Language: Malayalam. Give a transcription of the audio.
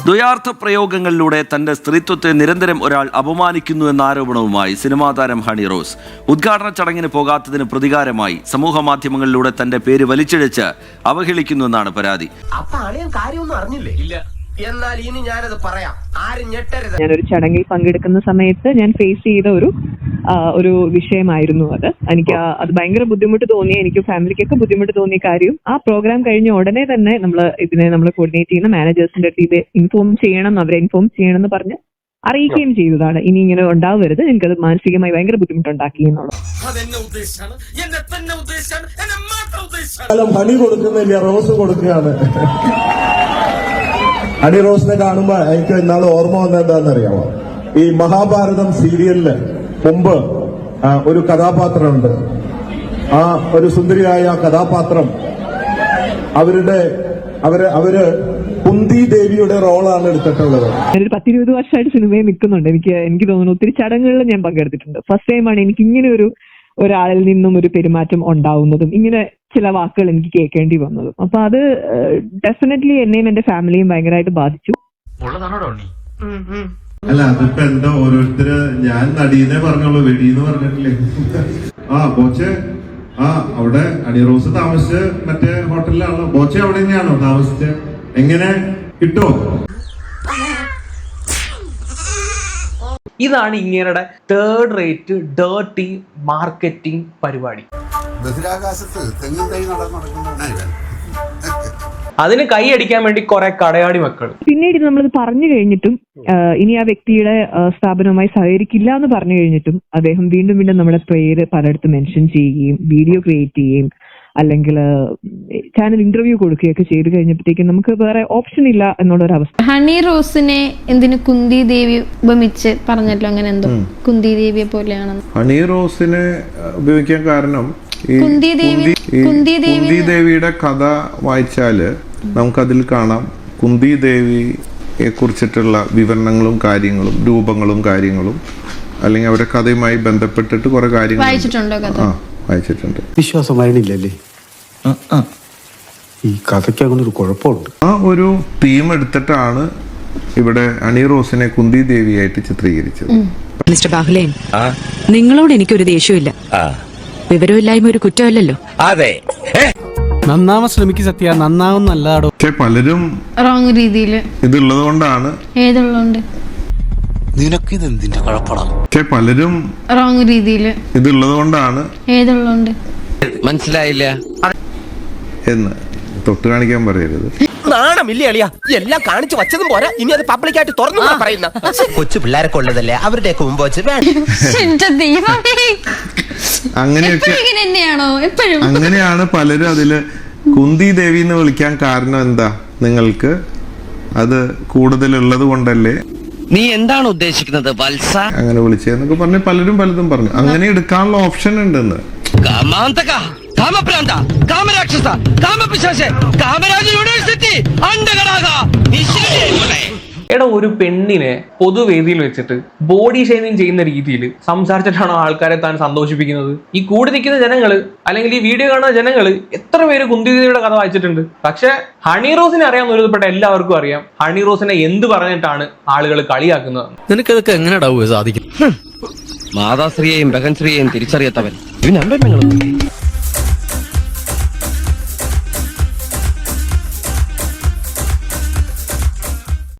ദ്വയാർത്ഥ പ്രയോഗങ്ങളിലൂടെ തന്റെ സ്ത്രീത്വത്തെ നിരന്തരം ഒരാൾ അപമാനിക്കുന്നു എന്ന ആരോപണവുമായി സിനിമാ താരം ഹണി റോസ് ഉദ്ഘാടന ചടങ്ങിന് പോകാത്തതിന് പ്രതികാരമായി സമൂഹ മാധ്യമങ്ങളിലൂടെ തന്റെ പേര് വലിച്ചിഴച്ച് അവഹേളിക്കുന്നുവെന്നാണ് പരാതി. എന്നാൽ ഇനി ഞാനത് പറയാം, ആരും ഞെട്ടരുത്. ഞാനൊരു ചടങ്ങിൽ പങ്കെടുക്കുന്ന സമയത്ത് ഞാൻ ഫേസ് ചെയ്ത ഒരു വിഷയമായിരുന്നു അത്. എനിക്ക് അത് ഭയങ്കര ബുദ്ധിമുട്ട് തോന്നി. എനിക്ക് ഫാമിലിക്കൊക്കെ ബുദ്ധിമുട്ട് തോന്നിയ കാര്യം ആ പ്രോഗ്രാം കഴിഞ്ഞ ഉടനെ തന്നെ നമ്മൾ കോർഡിനേറ്റ് ചെയ്യുന്ന മാനേജേഴ്സിന്റെ അടുത്ത് ഇത് അവരെ ഇൻഫോം ചെയ്യണം എന്ന് പറഞ്ഞ് അറിയിക്കുകയും ചെയ്തതാണ്. ഇനി ഇങ്ങനെ ഉണ്ടാവരുത്, എനിക്കത് മാനസികമായി ഭയങ്കര ബുദ്ധിമുട്ടുണ്ടാക്കി എന്നുള്ളത്. ഹണി കൊടുക്കുന്നില്ല, റോസ് കൊടുക്കുകയാണ്. ഹണി റോസിനെ കാണുമ്പോ എനിക്ക് ഇന്നാൾ ഓർമ്മ വന്നത് എന്താണെന്നറിയാമോ? ഈ മഹാഭാരതം സീരിയലില് മുമ്പ് ഒരു കഥാപാത്രമുണ്ട്. ആ ഒരു സുന്ദരിയായ കഥാപാത്രം അവര് കുന്തി ദേവിയുടെ റോളാണ് എടുത്തിട്ടുള്ളത്. ഞാനൊരു 10-20 വർഷമായിട്ട് സിനിമയിൽ നിൽക്കുന്നുണ്ട്. എനിക്ക് തോന്നുന്നു ഒത്തിരി ചടങ്ങുകളിൽ ഞാൻ പങ്കെടുത്തിട്ടുണ്ട്. ഫസ്റ്റ് ടൈമാണ് എനിക്ക് ഇങ്ങനെ ഒരാളിൽ നിന്നും ഒരു പെരുമാറ്റം ഉണ്ടാവുന്നതും ഇങ്ങനെ ചില വാക്കുകൾ എനിക്ക് കേൾക്കേണ്ടി വന്നതും. അപ്പൊ അത് ഡെഫിനറ്റ്ലി എന്നെയും എന്റെ ഫാമിലിയും ഭയങ്കരമായിട്ട് ബാധിച്ചു. അല്ല, അതിപ്പോ എന്താ ഓരോരുത്തര് ഞാൻ നടീനെ പറഞ്ഞോളൂ, വെടിന്ന് പറഞ്ഞിട്ടില്ലേ? ബോച്ചെ അവിടെ ഹണി റോസ് താമസിച്ച് മറ്റേ ഹോട്ടലിലാണല്ലോ. ബോച്ചെ അവിടെ തന്നെയാണോ താമസിച്ച്? എങ്ങനെ കിട്ടോ? ഇതാണ് ഇങ്ങനെയുടെ തേർഡ് റേറ്റ് ഡേർട്ടി മാർക്കറ്റിംഗ് പരിപാടി. അതിന് കൈയടിക്കാൻ വേണ്ടി കുറെ കടയാടി മക്കൾ. പിന്നീട് നമ്മളത് പറഞ്ഞു കഴിഞ്ഞിട്ടും ഇനി ആ വ്യക്തിയുടെ സ്ഥാപനവുമായി സഹകരിക്കില്ല എന്ന് പറഞ്ഞു കഴിഞ്ഞിട്ടും അദ്ദേഹം വീണ്ടും നമ്മുടെ പേര് പലയിടത്തും മെൻഷൻ ചെയ്യുകയും വീഡിയോ ക്രിയേറ്റ് ചെയ്യുകയും അല്ലെങ്കിൽ ചാനൽ ഇന്റർവ്യൂ കൊടുക്കുകയൊക്കെ ചെയ്ത് കഴിഞ്ഞപ്പോഴത്തേക്കും നമുക്ക് വേറെ ഓപ്ഷൻ ഇല്ല എന്നുള്ളൊരവസ്ഥ. ഹണി റോസിനെ എന്തിനു കുന്തി ദേവി ഉപമിച്ച് പറഞ്ഞല്ലോ, അങ്ങനെ എന്തോ കുന്തി ദേവിയെ പോലെയാണെന്ന്. ഹണി റോസിനെ ഉപയോഗിക്കാൻ കാരണം കുന്തി ദേവിയുടെ കഥ വായിച്ചാല് നമുക്കതിൽ കാണാം കുന്തി ദേവിയെ കുറിച്ചിട്ടുള്ള വിവരണങ്ങളും കാര്യങ്ങളും രൂപങ്ങളും കാര്യങ്ങളും, അല്ലെങ്കിൽ അവരുടെ കഥയുമായി ബന്ധപ്പെട്ടിട്ട് കുറെ കാര്യങ്ങൾ വായിച്ചിട്ടുണ്ട്. വിശ്വാസമായില്ലേ ഈ കഥയ്ക്ക് അങ്ങനെ ഒരു കുഴപ്പമുണ്ട്. ആ ഒരു തീം എടുത്തിട്ടാണ് ഇവിടെ ഹണി റോസിനെ കുന്തി ദേവിയായിട്ട് ചിത്രീകരിച്ചത്. മിസ്റ്റർ ബാഹുലേ, നിങ്ങളോട് എനിക്കൊരു ദേഷ്യമില്ല. വിവരമില്ലായ്മ ഒരു കുറ്റമല്ലല്ലോ. അതെ, നന്നാവാൻ ശ്രമിക്കുക സത്യ, നന്നാവുന്നല്ലാടോ. പക്ഷെ പലരും റോങ് രീതിയിൽ ഇതുള്ളത് കൊണ്ടാണ്. ഏതുള്ളതുകൊണ്ട് നിനക്കിതെന്തിന്റെ കുഴപ്പമാണ്? പക്ഷെ പലരും റോങ് രീതിയിൽ ഇതുള്ളത് കൊണ്ടാണ്. ഏതുള്ളതുകൊണ്ട് മനസ്സിലായില്ല എന്ന് തൊട്ട് കാണിക്കാൻ പറയരുത്. നാണമില്ലേ അളിയ? എല്ലാം കാണിച്ചു വച്ചതും പോരാ, ഇനി അത് പബ്ലിക്കായിട്ട് തുറന്നു പറയുന്ന കൊച്ചു പിള്ളേരെ കൊള്ളതല്ലേ, അവരുടെയൊക്കെ മുമ്പ് വെച്ച് അങ്ങനെയാണ് പലരും അതില് കുന്തി ദേവി എന്ന് വിളിക്കാൻ കാരണം എന്താ? നിങ്ങൾക്ക് അത് കൂടുതലുള്ളത് കൊണ്ടല്ലേ നീ എന്താണ് ഉദ്ദേശിക്കുന്നത് വത്സ? അങ്ങനെ വിളിച്ചെന്നൊക്കെ പറഞ്ഞ് പലരും പലതും പറഞ്ഞു. അങ്ങനെ എടുക്കാനുള്ള ഓപ്ഷൻ ഉണ്ടെന്ന്. എടാ, ഒരു പെണ്ണിനെ പൊതുവേദിയിൽ വെച്ചിട്ട് ബോഡി ഷേമിങ് ചെയ്യുന്ന രീതിയിൽ സംസാരിച്ചിട്ടാണോ ആൾക്കാരെ താൻ സന്തോഷിപ്പിക്കുന്നത്? ഈ കൂടി നിൽക്കുന്ന ജനങ്ങള് അല്ലെങ്കിൽ ഈ വീഡിയോ കാണുന്ന ജനങ്ങള് എത്ര പേര് കുന്തിദേവിയുടെ കഥ വായിച്ചിട്ടുണ്ട്? പക്ഷെ ഹണി റോസിനെ അറിയാൻ ഒരുപ്പെട്ട എല്ലാവർക്കും അറിയാം ഹണി റോസിനെ എന്ത് പറഞ്ഞിട്ടാണ് ആളുകൾ കളിയാക്കുന്നത്. നിനക്കതൊക്കെ എങ്ങനെ സാധിക്കും? മാതാശ്രീയെയും ബഹൻശ്രീയെയും തിരിച്ചറിയാത്തവൻ